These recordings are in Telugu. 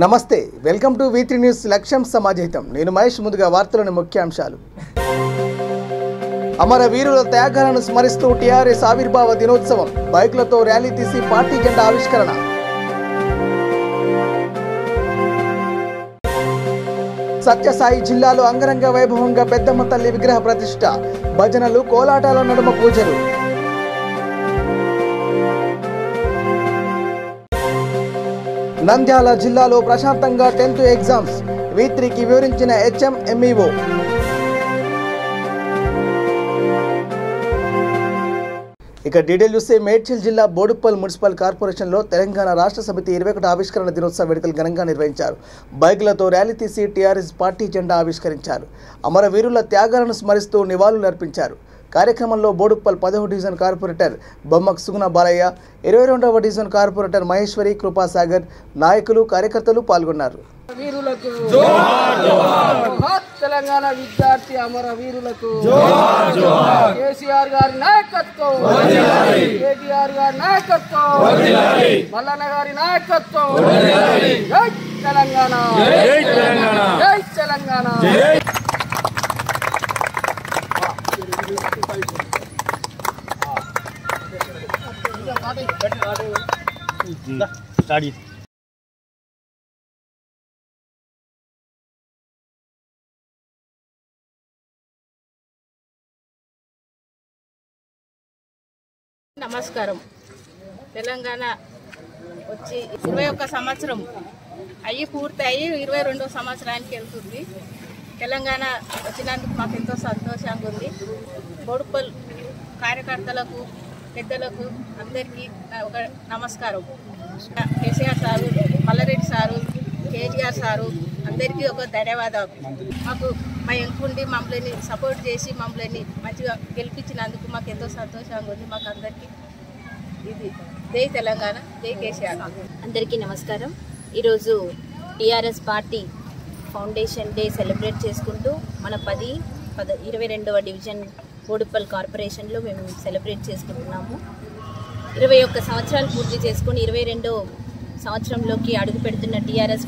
నమస్తే, వెల్కమ్ టు V3 న్యూస్ లక్ష్యం సమాజహితం. నేను మహేష్. ముందుగా వార్తలోని ముఖ్యాంశాలు. అమరవీరుల త్యాగాలను స్మరిస్తూ టీఆర్ఎస్ ఆవిర్భావ దినోత్సవం. బైకులతో ర్యాలీ తీసి పార్టీ జెండా ఆవిష్కరణ. సత్యసాయి జిల్లాలో అంగరంగ వైభవంగా పెద్దమ్మ తల్లి విగ్రహ ప్రతిష్ఠ. భజనలు, కోలాటాల నడుమ పూజలు. నంద్యాల జిల్లాలో ప్రశాంతంగా 10th ఎగ్జామ్స్. V3కి వివరించిన HMMEO. ఇక డీటెయిల్ చూస్తే మేడ్చల్ జిల్లా బోడుప్పల్ మున్సిపల్ కార్పొరేషన్లో తెలంగాణ రాష్ట్ర సమితి 21 ఆవిష్కరణ దినోత్సవ వేడుకలు ఘనంగా నిర్వహించారు. బైకులతో ర్యాలీ తీసి టీఆర్ఎస్ పార్టీ జెండా ఆవిష్కరించారు. అమరవీరుల త్యాగాలను స్మరిస్తూ నివాళులు అర్పించారు. కార్యక్రమంలో బోడుప్పల్ 10వ డివిజన్ కార్పొరేటర్ బొమ్మక్ సుగుణ బాలయ్య, 22వ డివిజన్ కార్పొరేటర్ మహేశ్వరి, కృపాసాగర్, నాయకులు, కార్యకర్తలు పాల్గొన్నారు. తెలంగాణ విద్యార్థి అమర వీరులకు కేసీఆర్ గారి నాయకత్వం, కేటీఆర్ గారి నాయకత్వం, మల్లన్న గారి నాయకత్వం. జై తెలంగాణ, జై తెలంగాణ. నమస్కారం. తెలంగాణ వచ్చి 21 సంవత్సరం అయ్యి పూర్తయి 22వ సంవత్సరానికి వెళ్తుంది. తెలంగాణ వచ్చినందుకు మాకు ఎంతో సంతోషంగా ఉంది. బోడుప్పల్ కార్యకర్తలకు, పెద్దలకు అందరికీ ఒక నమస్కారం. KCR sir, Mallareddy sir, KTR sir అందరికీ ఒక ధన్యవాదాలు. మాకు మా ఎంకుండి మమ్మల్ని సపోర్ట్ చేసి మమ్మల్ని మంచిగా గెలిపించినందుకు మాకు ఎంతో సంతోషంగా ఉంది. మాకు అందరికీ ఇది జై తెలంగాణ, జై కేసీఆర్. అందరికీ నమస్కారం. ఈరోజు TRS party foundation day celebrate చేసుకుంటూ మన 22వ డివిజన్ బోడుప్పల్ కార్పొరేషన్లో మేము సెలబ్రేట్ చేసుకుంటున్నాము. 21 సంవత్సరాలు పూర్తి చేసుకుని 22వ సంవత్సరంలోకి అడుగు పెడుతున్న టీఆర్ఎస్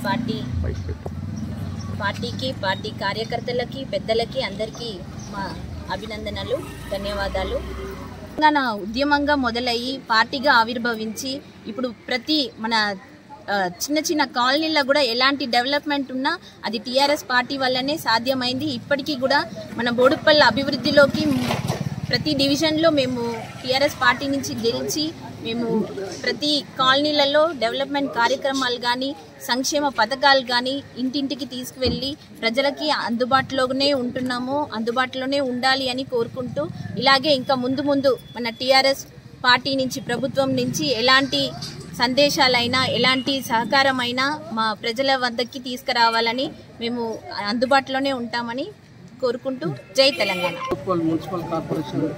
పార్టీకి, పార్టీ కార్యకర్తలకి, పెద్దలకి అందరికీ మా అభినందనలు, ధన్యవాదాలు. తెలంగాణ ఉద్యమంగా మొదలయ్యి పార్టీగా ఆవిర్భవించి ఇప్పుడు ప్రతి మన చిన్న చిన్న కాలనీల్లో కూడా ఎలాంటి డెవలప్మెంట్ ఉన్నా అది టీఆర్ఎస్ పార్టీ వల్లనే సాధ్యమైంది. ఇప్పటికీ కూడా మన బోడుప్పల్ అభివృద్ధిలోకి ప్రతి డివిజన్లో మేము టీఆర్ఎస్ పార్టీ నుంచి గెలిచి మేము ప్రతి కాలనీలలో డెవలప్మెంట్ కార్యక్రమాలు కానీ, సంక్షేమ పథకాలు కానీ ఇంటింటికి తీసుకువెళ్ళి ప్రజలకి అందుబాటులోనే ఉంటున్నాము, అందుబాటులోనే ఉండాలి అని కోరుకుంటూ, ఇలాగే ఇంకా ముందు మన టీఆర్ఎస్ పార్టీ నుంచి, ప్రభుత్వం నుంచి ఎలాంటి సందేశాలైనా, ఎలాంటి సహకారమైనా మా ప్రజల వద్దకి తీసుకురావాలని మేము అందుబాటులోనే ఉంటామని కోరుకుంటూ జై తెలంగాణ. మున్సిపల్ కార్పొరేషన్లో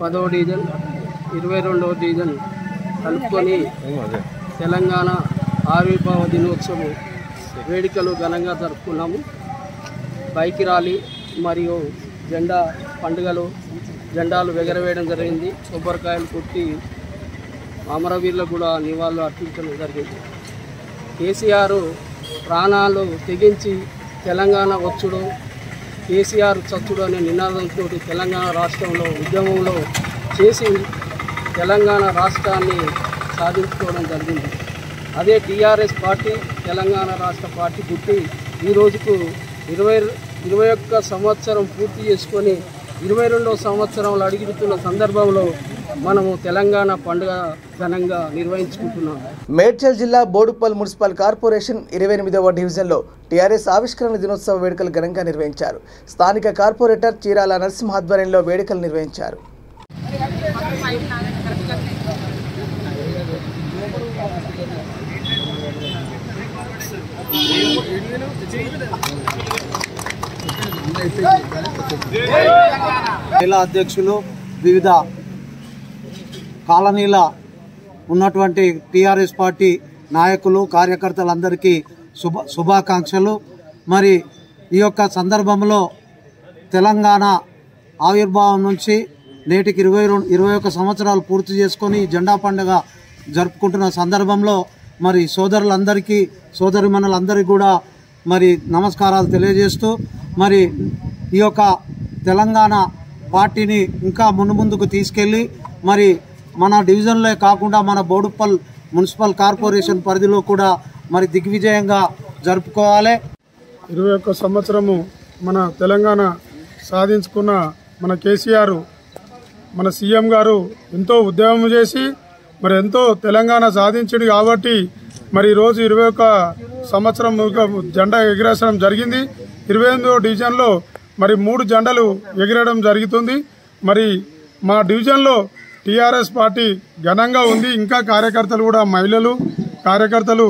10వ డివిజన్, 22వ డివిజన్ కలుపుకొని తెలంగాణ ఆవిర్భావ దినోత్సవం వేడుకలు ఘనంగా జరుపుకున్నాము. బైక్ ర్యాలీ మరియు జెండా పండుగలు, జెండాలు ఎగరవేయడం జరిగింది. కొబ్బరికాయలు కొట్టి అమరవీరులకు కూడా నివాళులు అర్పించడం జరిగింది. కేసీఆర్ ప్రాణాలు తెగించి తెలంగాణ వచ్చుడు, కేసీఆర్ చచ్చుడు అనే నినాదంతో తెలంగాణ రాష్ట్రంలో ఉద్యమంలో చేసి తెలంగాణ రాష్ట్రాన్ని సాధించుకోవడం జరిగింది. అదే టీఆర్ఎస్ పార్టీ తెలంగాణ రాష్ట్ర పార్టీ పుట్టి ఈ రోజుకు 21 సంవత్సరం పూర్తి చేసుకొని 22వ సంవత్సరంలో అడుగుతున్న సందర్భంలో మనము తెలంగాణ పండుగ ఘనంగా నిర్వహించుకుంటున్నాం. మేడ్చల్ జిల్లా బోడుప్పల్ మున్సిపల్ కార్పొరేషన్ 28వ డివిజన్లో టీఆర్ఎస్ ఆవిష్కరణ దినోత్సవ వేడుకలు ఘనంగా నిర్వహించారు. స్థానిక కార్పొరేటర్ చీరాల నరసింహ ఆధ్వర్యంలో వేడుకలు నిర్వహించారు. జిల్లా అధ్యక్షులు, వివిధ కాలనీల ఉన్నటువంటి టీఆర్ఎస్ పార్టీ నాయకులు, కార్యకర్తలందరికీ శుభాకాంక్షలు. మరి ఈ యొక్క సందర్భంలో తెలంగాణ ఆవిర్భావం నుంచి నేటికి 21 సంవత్సరాలు పూర్తి చేసుకొని జెండా పండుగ జరుపుకుంటున్న సందర్భంలో మరి సోదరులందరికీ సోదరిమణులందరికీ కూడా మరి నమస్కారాలు తెలియజేస్తూ మరి ఈ యొక్క తెలంగాణ పార్టీని ఇంకా ముందుకు తీసుకెళ్ళి మరి మన డివిజన్లో కాకుండా మన బోడుప్పల్ మున్సిపల్ కార్పొరేషన్ పరిధిలో కూడా మరి దిగ్విజయంగా జరుపుకోవాలి. 21 సంవత్సరము మన తెలంగాణ సాధించుకున్న మన కేసీఆర్ మన సీఎం గారు ఎంతో ఉద్యమం చేసి మరి ఎంతో తెలంగాణ సాధించింది కాబట్టి మరి ఈరోజు 21 సంవత్సరం జెండా ఎగిరేసడం జరిగింది. 28వ డివిజన్లో మరి 3 జెండాలు ఎగిరడం జరుగుతుంది. మరి మా డివిజన్లో టీఆర్ఎస్ పార్టీ ఘనంగా ఉంది. ఇంకా కార్యకర్తలు కూడా మహిళలు కార్యకర్తలు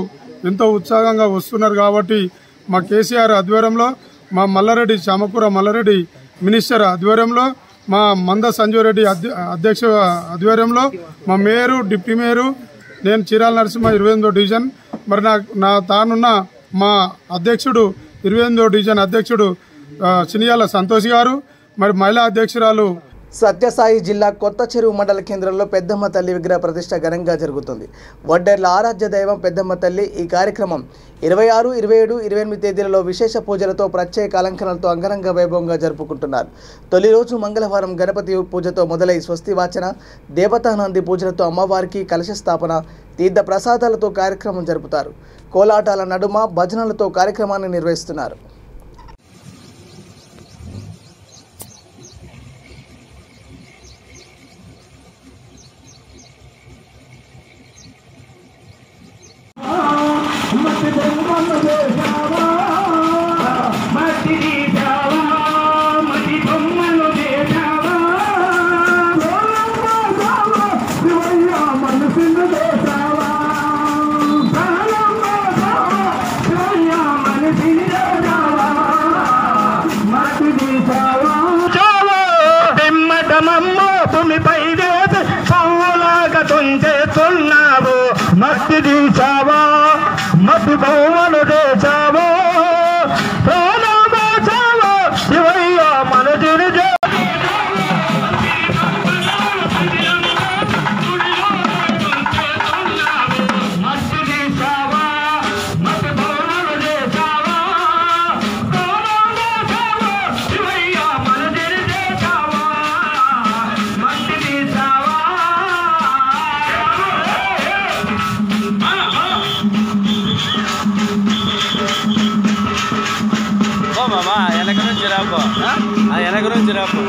ఎంతో ఉత్సాహంగా వస్తున్నారు కాబట్టి మా కేసీఆర్ ఆధ్వర్యంలో మా మల్లారెడ్డి చామకూర మల్లారెడ్డి మినిస్టర్ ఆధ్వర్యంలో మా మంద సంజయ్ రెడ్డి అధ్యక్ష ఆధ్వర్యంలో మా మేయరు డిప్యూటీ మేయరు నేను చీరాల నరసింహ 28వ డివిజన్ మరి నా తానున్న మా అధ్యక్షుడు 28వ డివిజన్ అధ్యక్షుడు సినియాల సంతోష్ గారు మరి మహిళా అధ్యక్షురాలు సత్యసాయి జిల్లా కొత్త చెరువు మండల కేంద్రంలో పెద్దమ్మ తల్లి విగ్రహ ప్రతిష్ట ఘనంగా జరుగుతుంది. వడ్డెర్ల ఆరాధ్య దైవం పెద్దమ్మ తల్లి. ఈ కార్యక్రమం 26, 27, 28 తేదీలలో విశేష పూజలతో ప్రత్యేక అలంకరణలతో అంగరంగ వైభవంగా జరుపుకుంటున్నారు. తొలి రోజు మంగళవారం గణపతి పూజతో మొదలై స్వస్తివాచన, దేవతానంది పూజలతో అమ్మవారికి కలశ స్థాపన, తీర్థ ప్రసాదాలతో కార్యక్రమం జరుపుతారు. కోలాటాల నడుమ భజనలతో కార్యక్రమాన్ని నిర్వహిస్తున్నారు. మట్టి తీసావా మట్టి బొమ్మను చేసావా ప్రాణమేసావా శివయ్య మనసుని మట్టి తీసావా మట్టి బొమ్మను చేసావా ప్రాణమేసావా శివయ్య మనసుని చేసావా మట్టి తీసావా మామా వెనక నుంచి రాపో వెనక నుంచి రాపో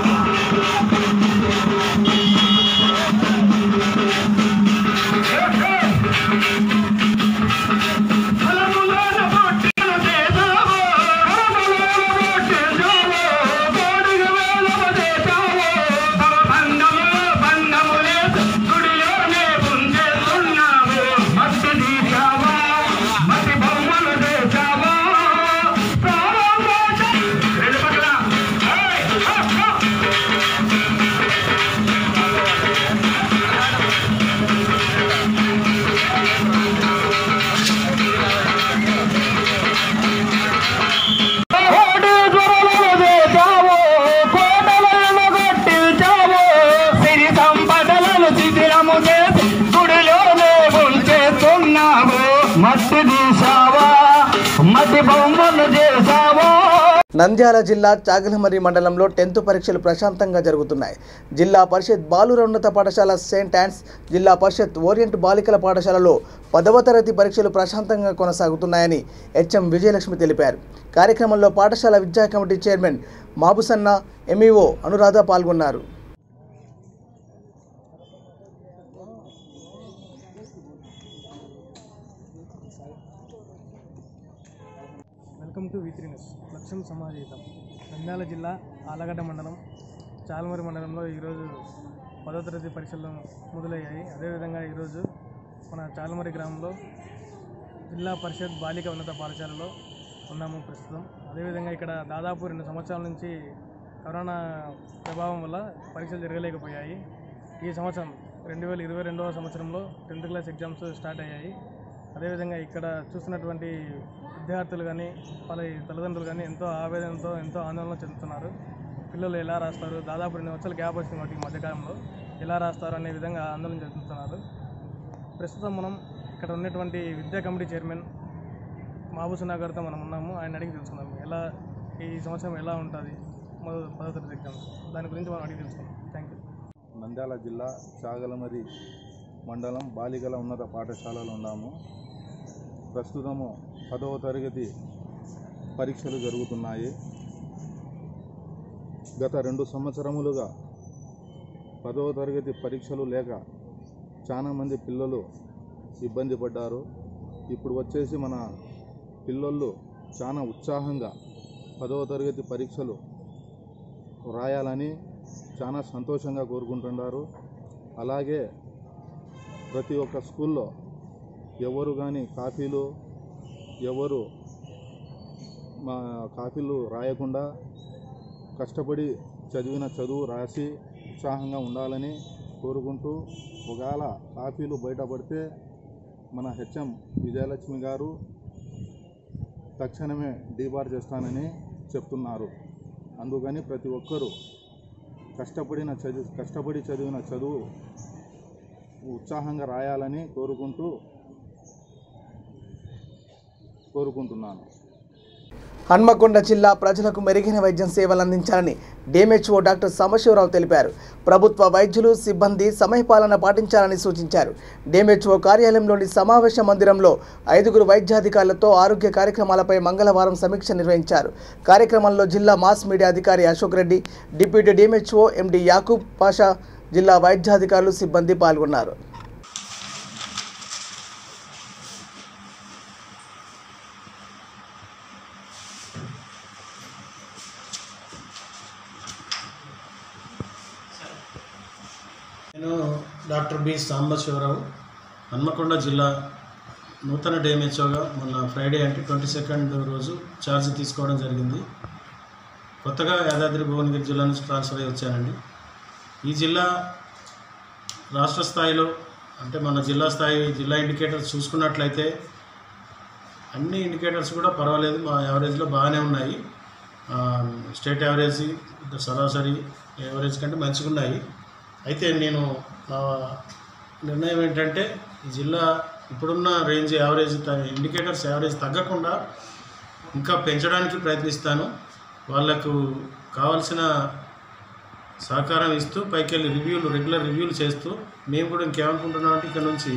నంద్యాల జిల్లా చాగలమర్రి మండలంలో 10th పరీక్షలు ప్రశాంతంగా జరుగుతున్నాయి. జిల్లా పరిషత్ బాలుర ఉన్నత పాఠశాల సెయింట్ ఆన్స్, జిల్లా పరిషత్ ఓరియంట్ బాలికల పాఠశాలలో 10వ తరగతి పరీక్షలు ప్రశాంతంగా కొనసాగుతున్నాయని హెచ్ఎం విజయలక్ష్మి తెలిపారు. కార్యక్రమంలో పాఠశాల విద్యా కమిటీ చైర్మన్ మాబుసన్న, ఎంఈఓ అనురాధ పాల్గొన్నారు. Welcome to V3 news. లక్ష్యం సమాజీతం. నంద్యాల జిల్లా ఆలగడ్డ మండలం చాగలమర్రి మండలంలో ఈరోజు 10వ తరగతి పరీక్షలు మొదలయ్యాయి. అదేవిధంగా ఈరోజు మన చాగలమర్రి గ్రామంలో జిల్లా పరిషత్ బాలిక ఉన్నత పాఠశాలలో ఉన్నాము ప్రస్తుతం. అదేవిధంగా ఇక్కడ దాదాపు 2 సంవత్సరాల నుంచి కరోనా ప్రభావం వల్ల పరీక్షలు జరగలేకపోయాయి. ఈ సంవత్సరం 2022వ సంవత్సరంలో 10th క్లాస్ ఎగ్జామ్స్ స్టార్ట్ అయ్యాయి. అదేవిధంగా ఇక్కడ చూస్తున్నటువంటి విద్యార్థులు కానీ వాళ్ళ తల్లిదండ్రులు కానీ ఎంతో ఆవేదనతో ఎంతో ఆందోళన చెందుతున్నారు. పిల్లలు ఎలా రాస్తారు, దాదాపు 2 సంవత్సరాల గ్యాప్ వచ్చింది వాటికి మధ్యకాలంలో ఎలా రాస్తారు అనే విధంగా ఆందోళన చెందుతున్నారు. ప్రస్తుతం మనం ఇక్కడ ఉన్నటువంటి విద్యా కమిటీ చైర్మన్ మహబూసున్నా గారితో మనం ఉన్నాము. ఆయన అడిగి తెలుసుకున్నాము ఎలా ఈ సంవత్సరం ఎలా ఉంటుంది 10వ తరగతి ఎగ్జామ్స్, దాని గురించి మనం అడిగి తెలుసుకున్నాం. Thank you. నంద్యాల జిల్లా చాగలమరి మండలం బాలికల ఉన్నత పాఠశాలలో ఉన్నాము. ప్రస్తుతము 10వ తరగతి పరీక్షలు జరుగుతున్నాయి. గత 2 సంవత్సరములుగా 10వ తరగతి పరీక్షలు లేక చాలామంది పిల్లలు ఇబ్బంది పడ్డారు. ఇప్పుడు వచ్చేసి మన పిల్లలు చాలా ఉత్సాహంగా 10వ తరగతి పరీక్షలు రాయాలని చాలా సంతోషంగా కోరుకుంటున్నారు. అలాగే ప్రతి ఒక్క స్కూల్లో ఎవరు కానీ కాపీలు రాయకుండా కష్టపడి చదివిన చదువు రాసి ఉత్సాహంగా ఉండాలని కోరుకుంటూ, ఒకవేళ కాపీలు బయటపడితే మన హెచ్ఎం విజయలక్ష్మి గారు తక్షణమే డీబార్ చేస్తానని చెప్తున్నారు. అందుకని ప్రతి ఒక్కరూ కష్టపడి చదివిన చదువు ఉత్సాహంగా రాయాలని కోరుకుంటున్నాను. హన్మకొండ జిల్లా ప్రజలకు మెరుగైన వైద్యం సేవలు అందించాలని డిఎంహెచ్ఓ డాక్టర్ సాంబశివరావు తెలిపారు. ప్రభుత్వ వైద్యులు సిబ్బంది సమయపాలన పాటించాలని సూచించారు. డిఎంహెచ్ఓ కార్యాలయంలోని సమావేశ మందిరంలో 5 వైద్యాధికారులతో ఆరోగ్య కార్యక్రమాలపై మంగళవారం సమీక్ష నిర్వహించారు. కార్యక్రమంలో జిల్లా మాస్ మీడియా అధికారి అశోక్ రెడ్డి, డిప్యూటీ డిఎంహెచ్ఓ ఎండి యాకూబ్ పాషా, జిల్లా వైద్యాధికారులు, సిబ్బంది పాల్గొన్నారు. నేను డాక్టర్ బి సాంబశివరావు, హన్మకొండ జిల్లా నూతన డిఎంహెచ్ఓగా మొన్న ఫ్రైడే అంటే 22వ రోజు ఛార్జ్ తీసుకోవడం జరిగింది. కొత్తగా యాదాద్రి భువనగిరి జిల్లా నుంచి ట్రాన్స్ఫర్ అయ్యి వచ్చానండి. ఈ జిల్లా రాష్ట్ర స్థాయిలో అంటే మన జిల్లా ఇండికేటర్స్ చూసుకున్నట్లయితే అన్ని ఇండికేటర్స్ కూడా పర్వాలేదు, మా యావరేజ్లో బాగానే ఉన్నాయి. స్టేట్ యావరేజ్, సరాసరి యావరేజ్ కంటే మంచిగా ఉన్నాయి. అయితే నేను నా నిర్ణయం ఏంటంటే ఈ జిల్లా ఇప్పుడున్న రేంజ్ యావరేజ్ ఇండికేటర్స్ యావరేజ్ తగ్గకుండా ఇంకా పెంచడానికి ప్రయత్నిస్తాను. వాళ్లకు కావాల్సిన సహకారం ఇస్తూ పైకెళ్ళి రెగ్యులర్ రివ్యూలు చేస్తూ, మేము కూడా ఇంకేమనుకుంటున్నామంటే ఇక్కడ నుంచి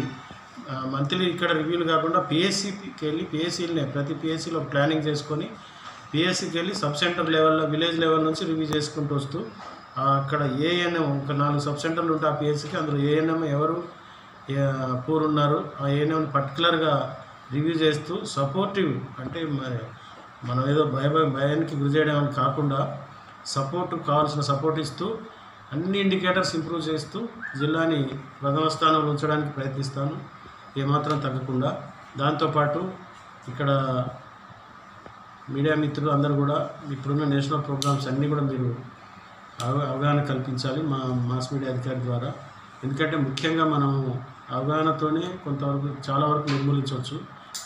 మంత్లీ ఇక్కడ రివ్యూలు కాకుండా పిఎస్సికి వెళ్ళి ప్రతి పిఎస్సిలో ప్లానింగ్ చేసుకొని పిఎస్సికి వెళ్ళి సబ్ సెంటర్ లెవెల్లో విలేజ్ లెవెల్ నుంచి రివ్యూ చేసుకుంటూ వస్తూ అక్కడ ఏఎన్ఎం ఒక 4 సబ్ సెంటర్లు ఉంటాయి ఆ పిఎస్సికి, అందులో ఏఎన్ఎం ఎవరు పూర్ ఉన్నారు ఆ ఏఎన్ఎంని పర్టికులర్గా రివ్యూ చేస్తూ సపోర్టివ్ అంటే మరి మనం ఏదో భయానికి గురి చేయడం కాకుండా కావాల్సిన సపోర్ట్ ఇస్తూ అన్ని ఇండికేటర్స్ ఇంప్రూవ్ చేస్తూ జిల్లాని ప్రథమ స్థానంలో ఉంచడానికి ప్రయత్నిస్తాను ఏమాత్రం తగ్గకుండా. దాంతోపాటు ఇక్కడ మీడియా మిత్రులు అందరూ కూడా ఇప్పుడున్న నేషనల్ ప్రోగ్రామ్స్ అన్నీ కూడా మీరు అవగాహన కల్పించాలి మా మాస్ మీడియా అధికారి ద్వారా. ఎందుకంటే ముఖ్యంగా మనం అవగాహనతోనే కొంతవరకు చాలా వరకు నిర్మూలించవచ్చు.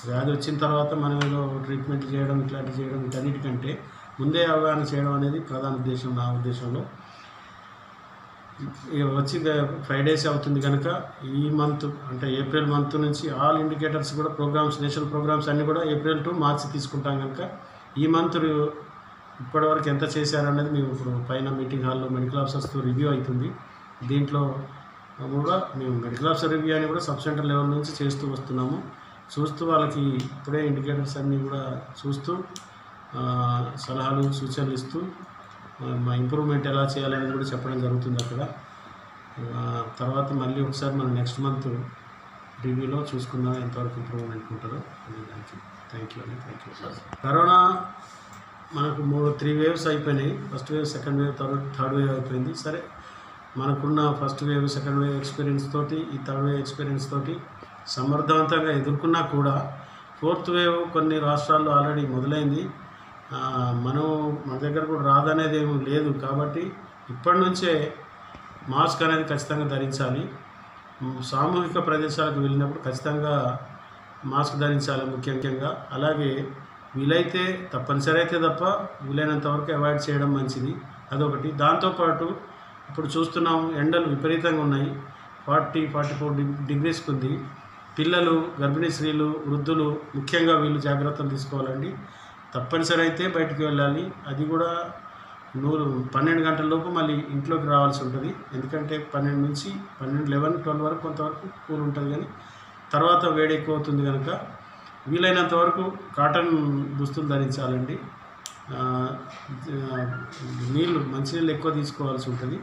వ్యాధి వచ్చిన తర్వాత మనం ఏదో ట్రీట్మెంట్ చేయడం ఇట్లాంటివి చేయడం వీటన్నిటికంటే ముందే అవగాహన చేయడం అనేది ప్రధాన ఉద్దేశం నా ఉద్దేశంలో. వచ్చి 5 days అవుతుంది కనుక ఈ మంత్ అంటే ఏప్రిల్ మంత్ నుంచి ఆల్ ఇండికేటర్స్ కూడా ప్రోగ్రామ్స్ నేషనల్ ప్రోగ్రామ్స్ అన్నీ కూడా ఏప్రిల్ టు మార్చ్ తీసుకుంటాం కనుక ఈ మంత్ ఇప్పటివరకు ఎంత చేశారనేది మేము ఇప్పుడు పైన మీటింగ్ హాల్లో మెడికల్ ఆఫీసర్స్తో రివ్యూ అవుతుంది. దీంట్లో కూడా మేము మెడికల్ ఆఫీసర్ రివ్యూ అని కూడా సబ్ సెంటర్ లెవెల్ నుంచి చేస్తూ వస్తున్నాము. చూస్తూ వాళ్ళకి ఇప్పుడే ఇండికేటర్స్ అన్నీ కూడా చూస్తూ సలహాలు సూచనలు ఇస్తూ మా ఇంప్రూవ్మెంట్ ఎలా చేయాలనేది కూడా చెప్పడం జరుగుతుంది అక్కడ. తర్వాత మళ్ళీ ఒకసారి మనం నెక్స్ట్ మంత్ రివ్యూలో చూసుకుందాం ఎంతవరకు ఇంప్రూవ్మెంట్ ఉంటుందో. Thank you. కరోనా మనకు 3 waves అయిపోయినాయి. First wave, second wave, third wave అయిపోయింది. సరే మనకున్న first wave second wave experience తోటి ఈ థర్డ్ వేవ్ ఎక్స్పీరియన్స్ తోటి సమర్థవంతంగా ఎదుర్కొన్నా కూడా 4th వేవ్ కొన్ని రాష్ట్రాల్లో ఆల్రెడీ మొదలైంది. మన దగ్గర కూడా రాదనేది ఏమీ లేదు. కాబట్టి ఇప్పటి నుంచే మాస్క్ అనేది ఖచ్చితంగా ధరించాలి. సామూహిక ప్రదేశాలకు వెళ్ళినప్పుడు ఖచ్చితంగా మాస్క్ ధరించాలి ముఖ్యంగా. అలాగే వీలైతే తప్పనిసరి అయితే తప్ప వీలైనంత వరకు అవాయిడ్ చేయడం మంచిది, అదొకటి. దాంతోపాటు ఇప్పుడు చూస్తున్నాం ఎండలు విపరీతంగా ఉన్నాయి, 40-44 degrees ఉంది. పిల్లలు, గర్భిణీ స్త్రీలు, వృద్ధులు ముఖ్యంగా వీళ్ళు జాగ్రత్తలు తీసుకోవాలండి. తప్పనిసరి అయితే బయటికి వెళ్ళాలి. అది కూడా 12 గంటల లోపు మళ్ళీ ఇంట్లోకి రావాల్సి ఉంటుంది. ఎందుకంటే 12 నుంచి 11, 12 వరకు కొంతవరకు కూల్ ఉంటుంది, కానీ తర్వాత వేడి ఎక్కువ అవుతుంది కనుక వీలైనంత వరకు కాటన్ దుస్తులు ధరించాలండి. మంచినీళ్ళు ఎక్కువ తీసుకోవాల్సి ఉంటుంది.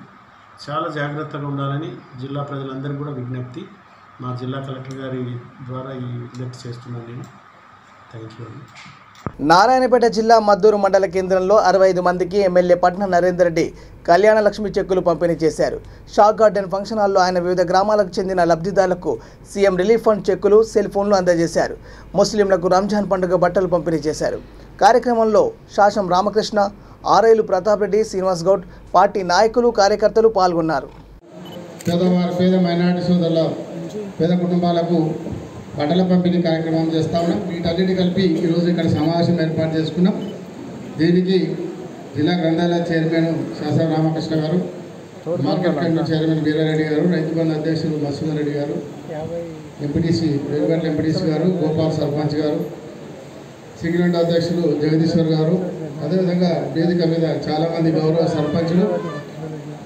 చాలా జాగ్రత్తగా ఉండాలని జిల్లా ప్రజలందరికీ కూడా విజ్ఞప్తి మా జిల్లా కలెక్టర్ గారి ద్వారా ఈ విజ్ఞప్తి చేస్తున్నాను నేను. థ్యాంక్ యూ అండి. నారాయణపేట జిల్లా మద్దూరు మండల కేంద్రంలో 65 మందికి ఎమ్మెల్యే పట్నం నరేందర్ రెడ్డి కళ్యాణ లక్ష్మి చెక్కులు పంపిణీ చేశారు. షాక్ గార్డెన్ ఫంక్షన్ హాల్లో ఆయన వివిధ గ్రామాలకు చెందిన లబ్ధిదారులకు సీఎం రిలీఫ్ ఫండ్ చెక్కులు, సెల్ ఫోన్లు అందజేశారు. ముస్లింలకు రంజాన్ పండుగ బట్టలు పంపిణీ చేశారు. కార్యక్రమంలో శాసం రామకృష్ణ, ఆర్ఐలు ప్రతాప్ రెడ్డి, శ్రీనివాస్ గౌడ్, పార్టీ నాయకులు, కార్యకర్తలు పాల్గొన్నారు. పేద మైనారిటీ సోదరుల పేద కుటుంబాలకు బట్టల పంపిణీ కార్యక్రమం చేస్తా ఉన్నాం. వీటన్నిటి కలిపి ఈరోజు ఇక్కడ సమావేశం ఏర్పాటు చేసుకున్నాం. దీనికి జిల్లా గ్రంథాలయ చైర్మన్ శాసన రామకృష్ణ గారు, మార్కెట్ కమిటీ చైర్మన్ వీరారెడ్డి గారు, రైతు బంధు అధ్యక్షులు మసూదర్ రెడ్డి గారు, ఎంపీటీసీ వేరుగట్ల ఎంపీటీసీ గారు, గోపాల్ సర్పంచ్ గారు, సింగిరెడ్డి అధ్యక్షులు జగదీశ్వర్ గారు, అదేవిధంగా వేదిక మీద చాలామంది గౌరవ సర్పంచులు,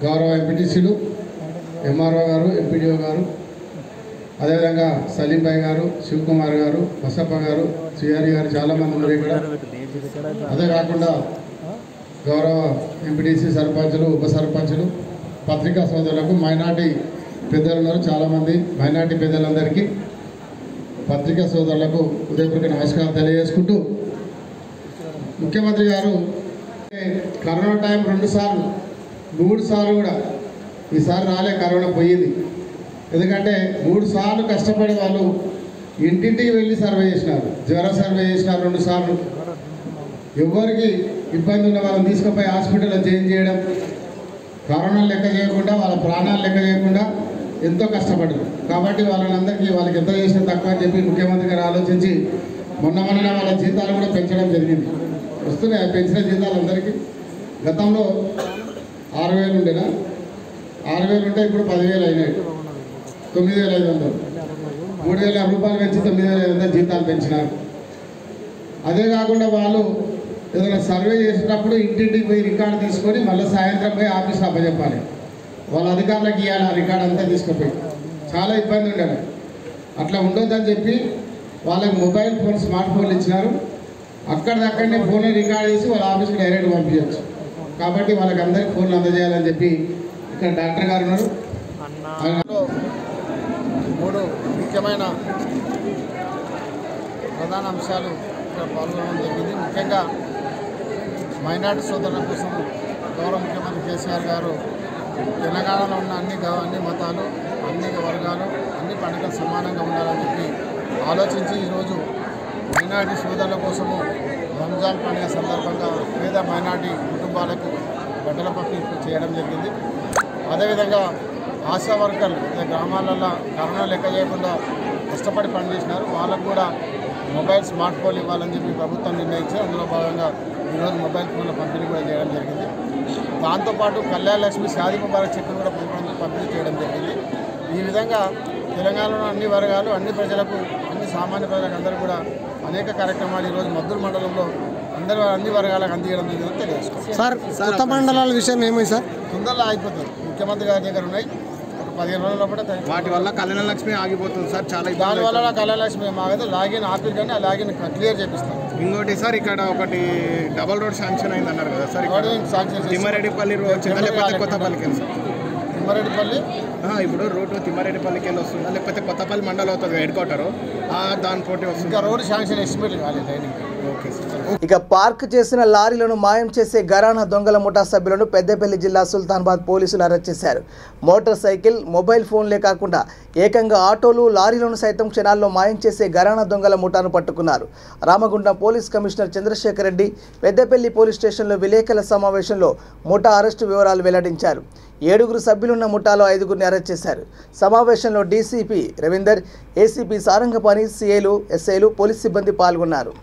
గౌరవ ఎంపీటీసీలు, ఎంఆర్ఓ గారు, ఎంపీడీఓ గారు, అదేవిధంగా సలీం భాయ్ గారు, శివకుమార్ గారు, బసప్ప గారు, సిఆర్ఈ గారు చాలామంది ఉన్నారు ఇక్కడ. అదే కాకుండా గౌరవ ఎంపీటీసీ సర్పంచులు, ఉప సర్పంచులు, పత్రికా సోదరులకు, మైనార్టీ పెద్దలు ఉన్నారు చాలామంది. మైనార్టీ పెద్దలందరికీ, పత్రికా సోదరులకు ఉదయపూర్వక నమస్కారం తెలియజేసుకుంటూ, ముఖ్యమంత్రి గారు కరోనా టైం 2 సార్లు 3 సార్లు కూడా ఈసారి రాలే, కరోనా పోయింది. ఎందుకంటే 3 సార్లు కష్టపడి వాళ్ళు ఇంటింటికి వెళ్ళి సర్వే చేసినారు. జ్వర సర్వే చేసినారు 2 సార్లు. ఎవరికి ఇబ్బంది ఉన్న వాళ్ళని తీసుకుపోయి హాస్పిటల్లో చేంజ్ చేయడం, కరోనా లెక్క చేయకుండా, వాళ్ళ ప్రాణాలు లెక్క చేయకుండా ఎంతో కష్టపడ్డారు. కాబట్టి వాళ్ళకి ఎంత చేసినా తక్కువ అని చెప్పి ముఖ్యమంత్రి గారు ఆలోచించి మొన్న వాళ్ళ జీతాలు కూడా పెంచడం జరిగింది. వస్తున్నాయి పెంచిన జీతాలు అందరికీ. గతంలో 6,000 ఉండేనా, 6,000 ఉంటే ఇప్పుడు 10,000 అయినాయి. 9,500, 3,000 రూపాయలు పెంచి 9,500 జీతాలు పెంచినారు. అదే కాకుండా వాళ్ళు ఏదైనా సర్వే చేసేటప్పుడు ఇంటింటికి పోయి రికార్డు తీసుకొని మళ్ళీ సాయంత్రం పోయి ఆఫీస్లో అప్పచెప్పాలి. వాళ్ళ అధికారులకు ఇవ్వాలి ఆ రికార్డు అంతా తీసుకుపోయి. చాలా ఇబ్బంది ఉండేది. అట్లా ఉండొద్దని చెప్పి వాళ్ళకి మొబైల్ ఫోన్, స్మార్ట్ ఫోన్లు ఇచ్చినారు. అక్కడిదక్కడనే ఫోన్లో రికార్డ్ చేసి వాళ్ళ ఆఫీస్కి డైరెక్ట్ పంపించవచ్చు. కాబట్టి వాళ్ళకి అందరికీ ఫోన్లు అందజేయాలని చెప్పి ఇక్కడ డాక్టర్ గారు ఉన్నారు. 3 ముఖ్యమైన ప్రధాన అంశాలు ఇక్కడ పాల్గొనడం జరిగింది. ముఖ్యంగా మైనార్టీ సోదరుల కోసం గౌరవ ముఖ్యమంత్రి కేసీఆర్ గారు తెలంగాణలో ఉన్న అన్ని మతాలు, అన్ని వర్గాలు, అన్ని పండుగలు సమానంగా ఉండాలని చెప్పి ఆలోచించి ఈరోజు మైనార్టీ సోదరుల కోసము రంజాన్ పండుగ సందర్భంగా పేద మైనార్టీ కుటుంబాలకు బట్టల పంపిణీ చేయడం జరిగింది. అదేవిధంగా ఆశా వర్కర్లు గ్రామాలలో కరోనా లెక్క చేయకుండా కష్టపడి పనిచేసినారు. వాళ్ళకు కూడా మొబైల్, స్మార్ట్ ఫోన్లు ఇవ్వాలని చెప్పి ప్రభుత్వం నిర్ణయించి అందులో భాగంగా ఈరోజు మొబైల్ ఫోన్ల పంపిణీ కూడా చేయడం జరిగింది. దాంతోపాటు కళ్యాణ లక్ష్మి, షాదీ ముబారక్ చెక్కులు కూడా పంపిణీ చేయడం జరిగింది. ఈ విధంగా తెలంగాణలో అన్ని వర్గాలు, అన్ని ప్రజలకు, అన్ని సామాన్య ప్రజలకు అందరూ కూడా అనేక కార్యక్రమాలు ఈరోజు మద్దూరు మండలంలో అన్ని వర్గాలకు అందించడం జరిగిందని తెలియజేసుకోవాలి. సార్, కొత్త మండలాల విషయం ఏమైంది సార్? తొందరలో ఆగిపోతుంది. ముఖ్యమంత్రి గారి దగ్గర ఉన్నాయి. 15 రోజుల్లో కూడా వాటి వల్ల కళ్యాణ లక్ష్మి ఆగిపోతుంది సార్. చాలా దానివల్ల కళ్యాణ లక్ష్మి ఆగదు. లాగిన్ ఆఫీస్ కానీ ఆ లాగిన్ క్లియర్ చేపిస్తాం. ఇంకోటి సార్, ఇక్కడ ఒకటి డబల్ రోడ్ శాంక్షన్ అయింది అన్నారు కదా సార్. తిమ్మారెడ్డిపల్లి రోడ్ లేకపోతే కొత్తపల్లికి వెళ్ళి సార్? తిమ్మారెడ్డిపల్లి ఇప్పుడు రూట్ తిమ్మారెడ్డిపల్లికి వెళ్ళి వస్తుందా లేకపోతే కొత్తపల్లి మండలం అవుతుంది హెడ్ క్వార్టర్, దానితోటి వస్తుంది. ఇంకా రోడ్ శాంక్షన్ ఎస్టిమేట్ కాలేదు. Okay sir. ఇక పార్క్ చేసిన లారీలను మాయం చేసే ఘరానా దొంగల ముఠా సభ్యులను పెద్దపల్లి జిల్లా సుల్తానాబాద్ పోలీసులు అరెస్ట్ చేశారు. మోటార్ సైకిల్, మొబైల్ ఫోన్లే కాకుండా ఏకంగా ఆటోలు, లారీలను సైతం క్షణాల్లో మాయం చేసే ఘరానా దొంగల ముఠాను పట్టుకున్నారు. Ramagundam police commissioner Chandrasekhar Reddy Peddapalli police స్టేషన్లో విలేకరుల సమావేశంలో ముఠా అరెస్టు వివరాలు వెల్లడించారు. 7 సభ్యులున్న ముఠాలో 5గురిని అరెస్ట్ చేశారు. సమావేశంలో డీసీపీ రవీందర్, ఏసీపీ సారంగపాణి, సీఐలు, ఎస్ఐలు, పోలీస్ సిబ్బంది పాల్గొన్నారు.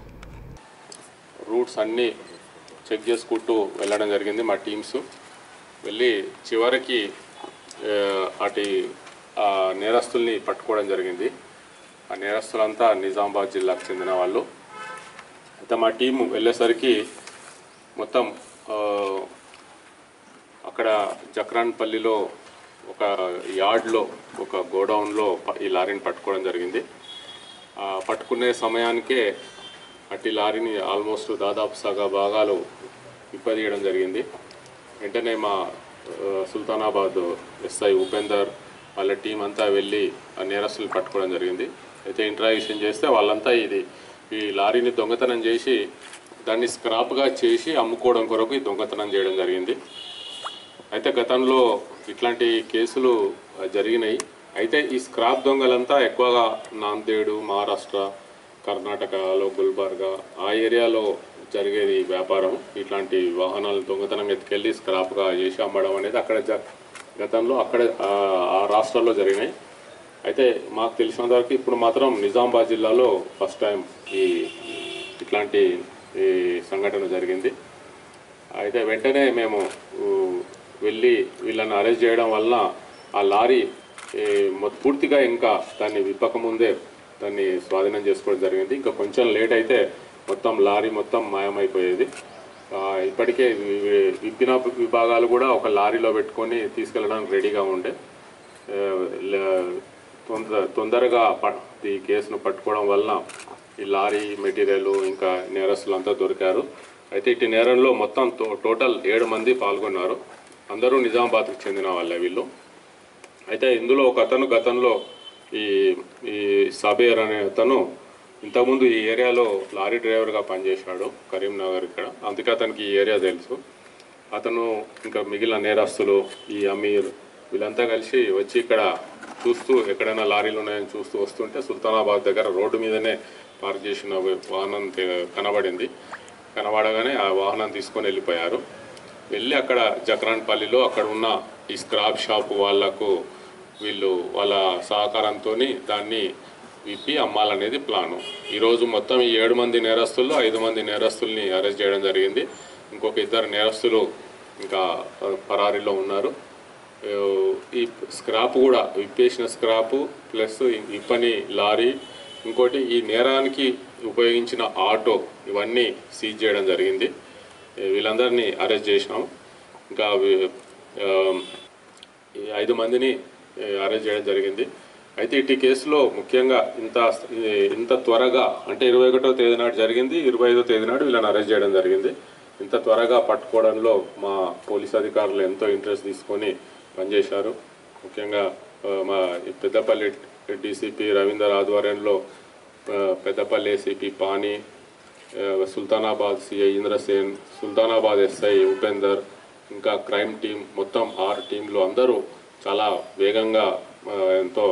రూట్స్ అన్నీ చెక్ చేసుకుంటూ వెళ్ళడం జరిగింది. మా టీమ్స్ వెళ్ళి చివరికి నేరస్తుల్ని పట్టుకోవడం జరిగింది. ఆ నేరస్తులంతా నిజామాబాద్ జిల్లాకు చెందిన వాళ్ళు. అయితే మా టీము వెళ్ళేసరికి మొత్తం అక్కడ జక్రాన్పల్లిలో ఒక యార్డ్లో ఒక గోడౌన్లో ఈ లారీని పట్టుకోవడం జరిగింది. పట్టుకునే సమయానికే అట్టి లారీని ఆల్మోస్ట్ దాదాపు సగ భాగాలు విప్పదీయడం జరిగింది. వెంటనే మా సుల్తానాబాద్ ఎస్ఐ ఉపేందర్ వాళ్ళ టీం అంతా వెళ్ళి ఆ నేరస్తులు పట్టుకోవడం జరిగింది. అయితే ఇంట్రాగేషన్ చేస్తే వాళ్ళంతా ఈ లారీని దొంగతనం చేసి దాన్ని స్క్రాప్గా చేసి అమ్ముకోవడం కొరకు ఈ దొంగతనం చేయడం జరిగింది. అయితే గతంలో ఇట్లాంటి కేసులు జరిగినాయి. అయితే ఈ స్క్రాప్ దొంగలంతా ఎక్కువగా నాందేడు, మహారాష్ట్ర, కర్ణాటకలో గుల్బర్గా ఆ ఏరియాలో జరిగేది వ్యాపారం. ఇట్లాంటి వాహనాలు దొంగతనం ఎత్తుకెళ్ళి స్క్రాప్గా చేసి అమ్మడం అనేది అక్కడ గతంలో ఆ రాష్ట్రాల్లో జరిగినాయి. అయితే మాకు తెలిసినంత వరకు ఇప్పుడు మాత్రం నిజామాబాద్ జిల్లాలో ఫస్ట్ టైం ఇట్లాంటి సంఘటన జరిగింది. అయితే వెంటనే మేము వెళ్ళి వీళ్ళని అరెస్ట్ చేయడం వలన ఆ లారీ పూర్తిగా ఇంకా దాన్ని విప్పకముందే దాన్ని స్వాధీనం చేసుకోవడం జరిగింది. ఇంకా కొంచెం లేట్ అయితే మొత్తం లారీ మొత్తం మాయమైపోయేది. ఇప్పటికే విప్పిన విభాగాలు కూడా ఒక లారీలో పెట్టుకొని తీసుకెళ్ళడానికి రెడీగా ఉండే. తొందరగా ఈ కేసును పట్టుకోవడం వలన ఈ లారీ మెటీరియల్ ఇంకా నేరస్తులు అంతా దొరికారు. అయితే ఇటు నేరంలో మొత్తం టోటల్ 7 మంది పాల్గొన్నారు. అందరూ నిజామాబాద్కి చెందిన వాళ్ళే వీళ్ళు. అయితే ఇందులో ఒక అతను గతంలో ఈ సాబేర్ అనే అతను ఇంతకుముందు ఈ ఏరియాలో లారీ డ్రైవర్గా పనిచేశాడు కరీంనగర్ ఇక్కడ. అందుకే అతనికి ఈ ఏరియా తెలుసు. అతను ఇంకా మిగిలిన నేరస్తులు ఈ అమీర్ వీళ్ళంతా కలిసి వచ్చి ఇక్కడ చూస్తూ ఎక్కడైనా లారీలు ఉన్నాయని చూస్తూ వస్తుంటే సుల్తానాబాద్ దగ్గర రోడ్డు మీదనే పార్క్ చేసిన వాహనం కనబడగానే ఆ వాహనం తీసుకొని వెళ్ళిపోయారు. వెళ్ళి అక్కడ జక్రాన్పల్లిలో అక్కడ ఉన్న ఈ స్క్రాప్ షాప్ వాళ్లకు వాళ్ళ సహకారంతో దాన్ని విప్పి అమ్మాలనేది ప్లాను. ఈరోజు మొత్తం ఈ 7 మంది నేరస్తుల్లో 5 మంది నేరస్తుల్ని అరెస్ట్ చేయడం జరిగింది. ఇంకొక 2 నేరస్తులు ఇంకా పరారీలో ఉన్నారు. ఈ స్క్రాప్ కూడా విప్పేసిన స్క్రాపు ప్లస్ విప్పని లారీ, ఇంకోటి ఈ నేరానికి ఉపయోగించిన ఆటో ఇవన్నీ సీజ్ చేయడం జరిగింది. వీళ్ళందరినీ అరెస్ట్ చేసినాం. ఇంకా 5 మందిని అరెస్ట్ చేయడం జరిగింది. అయితే ఇటు కేసులో ముఖ్యంగా ఇంత త్వరగా అంటే 21వ తేదీ నాడు జరిగింది, 25వ తేదీ నాడు వీళ్ళని అరెస్ట్ చేయడం జరిగింది. ఇంత త్వరగా పట్టుకోవడంలో మా పోలీస్ అధికారులు ఎంతో ఇంట్రెస్ట్ తీసుకొని పనిచేశారు. ముఖ్యంగా మా పెద్దపల్లి డీసీపీ రవీందర్ ఆధ్వర్యంలో పెద్దపల్లి ఏసీపీ పాని, సుల్తానాబాద్ సిఐ ఇంద్రసేన్, సుల్తానాబాద్ ఎస్ఐ ఉపేందర్, ఇంకా క్రైమ్ టీం మొత్తం 6 టీంలు అందరూ చాలా వేగంగా ఎంతో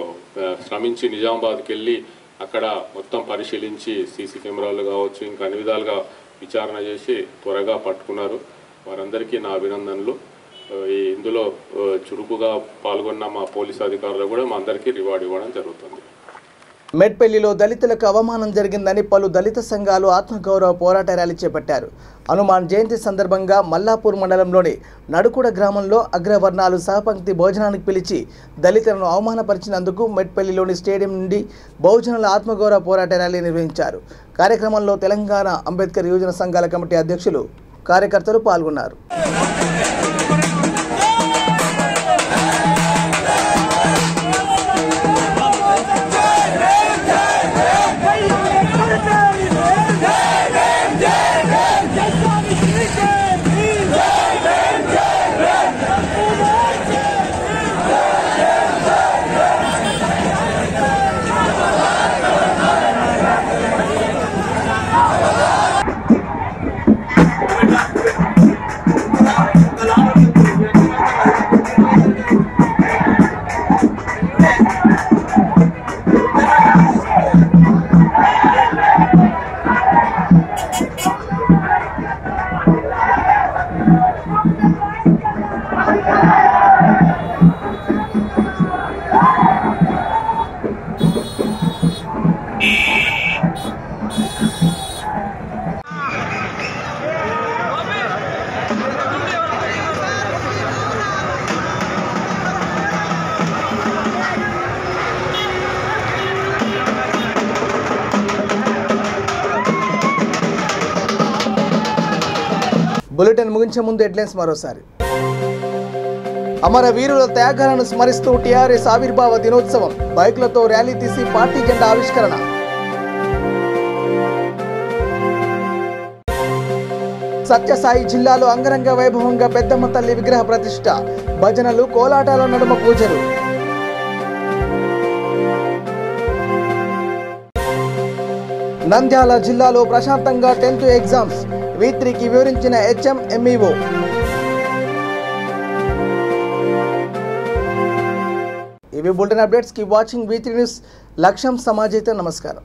శ్రమించి నిజామాబాద్కి వెళ్ళి అక్కడ మొత్తం పరిశీలించి సీసీ కెమెరాలు కావచ్చు ఇంకా అన్ని విధాలుగా విచారణ చేసి త్వరగా పట్టుకున్నారు. వారందరికీ నా అభినందనలు. ఇందులో చురుకుగా పాల్గొన్న మా పోలీసు అధికారులు కూడా మా అందరికీ రివార్డు ఇవ్వడం జరుగుతుంది. మెట్పల్లిలో దళితులకు అవమానం జరిగిందని పలు దళిత సంఘాలు ఆత్మగౌరవ పోరాట ర్యాలీ చేపట్టారు. హనుమాన్ జయంతి సందర్భంగా మల్లాపూర్ మండలంలోని నడుకుడ గ్రామంలో అగ్రవర్ణాలు సహపంక్తి భోజనానికి పిలిచి దళితులను అవమానపరిచినందుకు మెట్పల్లిలోని స్టేడియం నుండి బహుజనుల ఆత్మగౌరవ పోరాట ర్యాలీ నిర్వహించారు. కార్యక్రమంలో తెలంగాణ అంబేద్కర్ యువజన సంఘాల కమిటీ అధ్యక్షులు, కార్యకర్తలు పాల్గొన్నారు. బులెటిన్ ముగించే ముందు హెడ్లైన్స్ మరోసారి. అమరవీరుల త్యాగాలను స్మరిస్తూ టీఆర్ఎస్ ఆవిర్భావ దినోత్సవం, బైకులతో ర్యాలీ తీసి పార్టీ జెండా ఆవిష్కరణ. సత్యసాయి జిల్లాలో అంగరంగ వైభవంగా పెద్దమ్మ తల్లి విగ్రహ ప్రతిష్ఠ, భజనలు కోలాటాల నడుమ పూజలు. నంద్యాల జిల్లాలో ప్రశాంతంగా 10th ఎగ్జామ్స్, V3కి వివరించిన HMMEO. ఇవి bulletin updates. Keep watching V3 news. లక్ష్యం సమాజైతే. నమస్కారం.